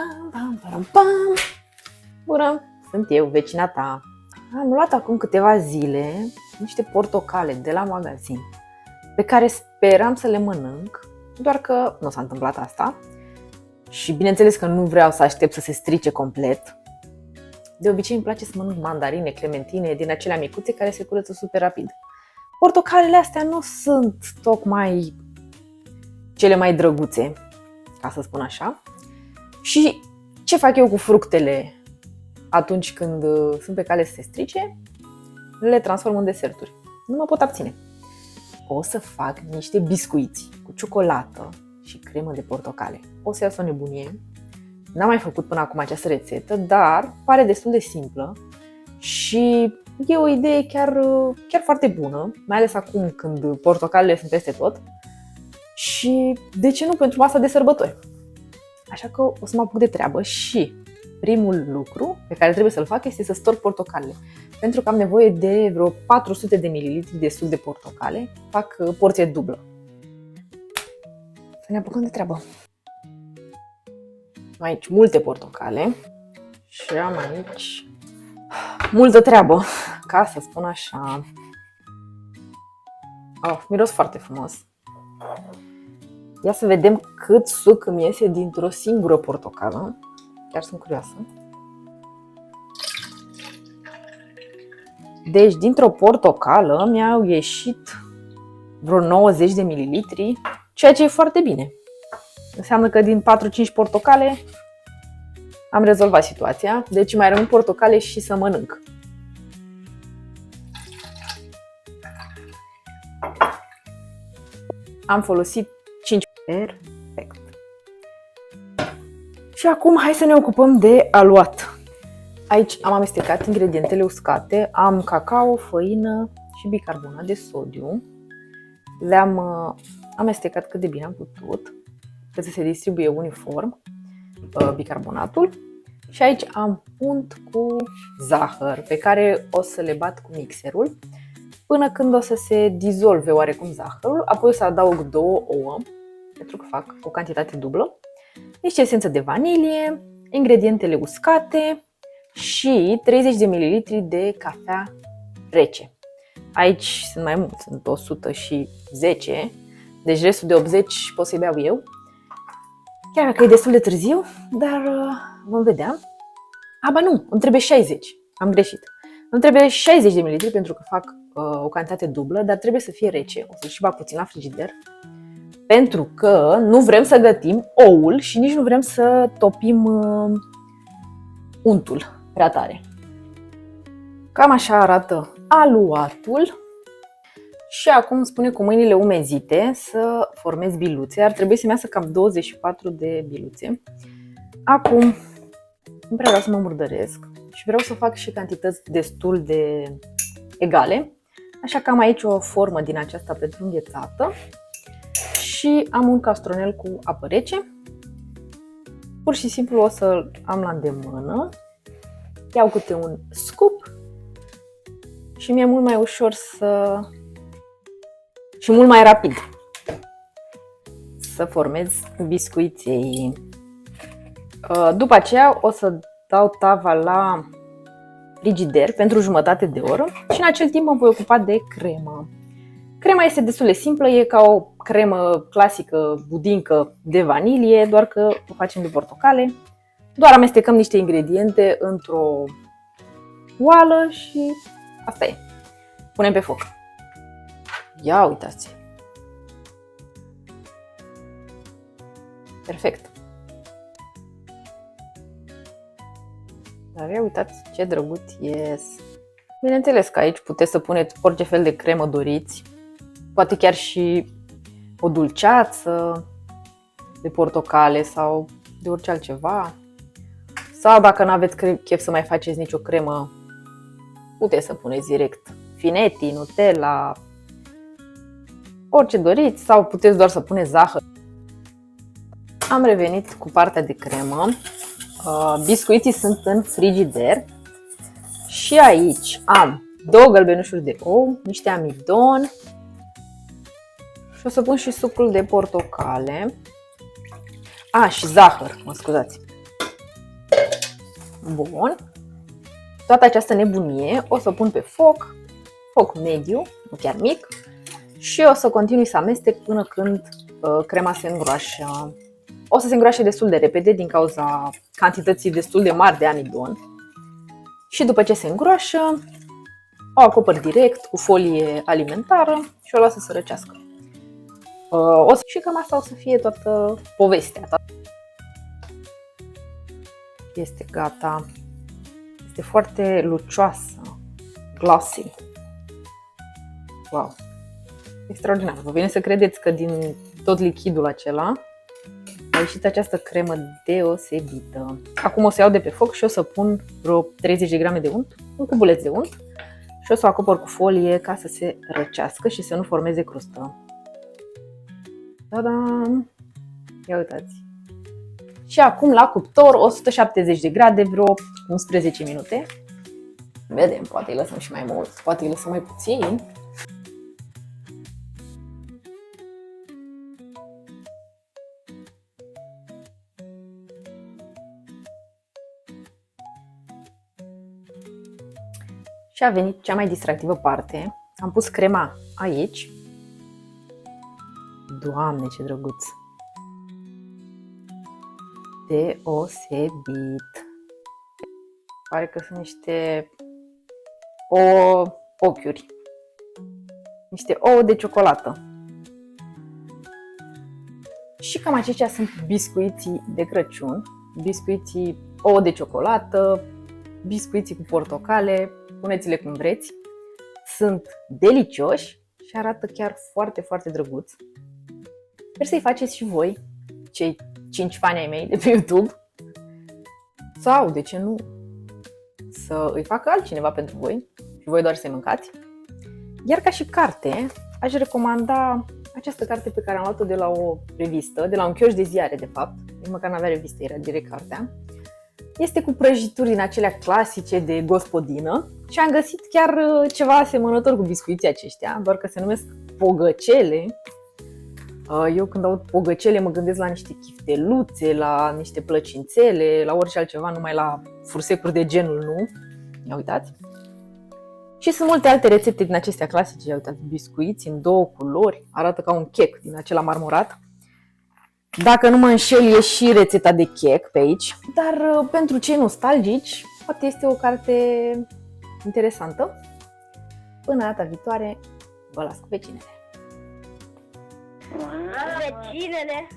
Pam, pam, pam, pam. Bună, sunt eu, vecina ta. Am luat acum câteva zile niște portocale de la magazin pe care speram să le mănânc, doar că nu s-a întâmplat asta. Și bineînțeles că nu vreau să aștept să se strice complet. De obicei îmi place să mănânc mandarine, clementine, din acelea micuțe care se curăță super rapid. Portocalele astea nu sunt tocmai cele mai drăguțe, ca să spun așa. Și ce fac eu cu fructele atunci când sunt pe cale să se strice? Le transform în deserturi. Nu mă pot abține. O să fac niște biscuiți cu ciocolată și cremă de portocale. O să iasă o nebunie. N-am mai făcut până acum această rețetă, dar pare destul de simplă și e o idee chiar foarte bună, mai ales acum când portocalele sunt peste tot. Și de ce nu pentru masa de sărbători? Așa că o să mă apuc de treabă și primul lucru pe care trebuie să-l fac este să storc portocalele. Pentru că am nevoie de vreo 400 de ml de suc de portocale, fac porție dublă. Să ne apucăm de treabă. Am aici multe portocale și am aici multă treabă, ca să spun așa. Miros foarte frumos. Ia să vedem cât suc îmi iese dintr-o singură portocală. Chiar sunt curioasă. Deci, dintr-o portocală mi-au ieșit vreo 90 de mililitri, ceea ce e foarte bine. Înseamnă că din 4-5 portocale am rezolvat situația, deci mai rămân portocale și să mănânc. Am folosit 5. Perfect. Și acum hai să ne ocupăm de aluat. Aici am amestecat ingredientele uscate, am cacao, făină și bicarbonat de sodiu. Le-am amestecat cât de bine am putut, ca să se distribuie uniform bicarbonatul. Și aici am unt cu zahăr, pe care o să le bat cu mixerul până când o să se dizolve oarecum zahărul. Apoi o să adaug 2 ouă, pentru că fac o cantitate dublă, niște esență de vanilie, ingredientele uscate și 30 de ml de cafea rece. Aici sunt mai mulți, sunt 110, deci restul de 80 pot să-i beau eu. Chiar dacă e destul de târziu, dar vom vedea. Nu, îmi trebuie 60, am greșit. Îmi trebuie 60 de ml pentru că fac o cantitate dublă, dar trebuie să fie rece. O să-l și bag puțin la frigider, pentru că nu vrem să gătim oul și nici nu vrem să topim untul prea tare. Cam așa arată aluatul. Și acum spune cu mâinile umezite să formez biluțe. Ar trebui să-mi iasă cam 24 de biluțe. Acum nu prea vreau să mă murdăresc și vreau să fac și cantități destul de egale. Așa că am aici o formă din aceasta pentru înghețată și am un castronel cu apă rece. Pur și simplu o să-l am la îndemână. Iau câte un scoop și mi-e mult mai ușor și mult mai rapid să formez biscuiței. După aceea o să dau tava la frigider pentru jumătate de oră și în acel timp mă voi ocupa de cremă. Crema este destul de simplă, e ca o cremă clasică budincă de vanilie, doar că o facem de portocale. Doar amestecăm niște ingrediente într-o oală și asta e. Punem pe foc. Ia uitați! Perfect! Dar ia uitați ce drăguț ies! Bineînțeles că aici puteți să puneți orice fel de cremă doriți, poate chiar și o dulceață de portocale sau de orice altceva. Sau dacă nu aveți chef să mai faceți nicio cremă, puteți să puneți direct finetti, Nutella, orice doriți, sau puteți doar să puneți zahăr. Am revenit cu partea de cremă. Biscuiții sunt în frigider și aici am 2 gălbenușuri de ou, niște amidon și o să pun și sucul de portocale. Și zahăr, mă scuzați. Bun. Toată această nebunie o să o pun pe foc mediu, nu chiar mic, și o să continui să amestec până când crema se îngroașă. O să se îngroașe destul de repede din cauza cantității destul de mari de amidon. Și după ce se îngroașă, o acopăr direct cu folie alimentară și o las să se răcească. Și cam asta o să fie toată povestea. Este gata. Este foarte lucioasă, glossy. Wow! Extraordinar! Vă vine să credeți că din tot lichidul acela a ieșit această cremă deosebită. Acum o să iau de pe foc și o să pun vreo 30 de grame de unt, un cubuleț de unt, și o să o acopăr cu folie ca să se răcească și să nu formeze crustă. Ta-da! Ia uitați! Și acum la cuptor 170 de grade, vreo 11 minute. Vedem, poate îi lăsăm și mai mult, poate îi lăsăm mai puțin. Și a venit cea mai distractivă parte. Am pus crema aici. Doamne, ce drăguț! Deosebit! Pare că sunt niște ochiuri. Niște ouă de ciocolată. Și cam aceștia sunt biscuiții de Crăciun. Biscuiții ouă de ciocolată, biscuiții cu portocale, puneți-le cum vreți. Sunt delicioși și arată chiar foarte, foarte drăguț. Sper să-i faceți și voi, cei 5 fani ai mei de pe YouTube. Sau, de ce nu, să îi facă altcineva pentru voi și voi doar să-i mâncați. Iar ca și carte, aș recomanda această carte pe care am luat-o de la o revistă, de la un chioș de ziare, de fapt. Nici măcar n-avea revistă, era direct cartea. Este cu prăjituri din acelea clasice de gospodină și am găsit chiar ceva asemănător cu biscuiții aceștia, doar că se numesc pogăcele. Eu când aud pogăcele mă gândesc la niște chifteluțe, la niște plăcințele, la orice altceva, numai la fursecuri de genul, nu? Ia uitați! Și sunt multe alte rețete din acestea clasice, ia uitați, biscuiți în două culori, arată ca un chec din acela marmorat. Dacă nu mă înșel, e și rețeta de chec pe aici, dar pentru cei nostalgici, poate este o carte interesantă. Până data viitoare, vă las cu vecinele! Vecinele!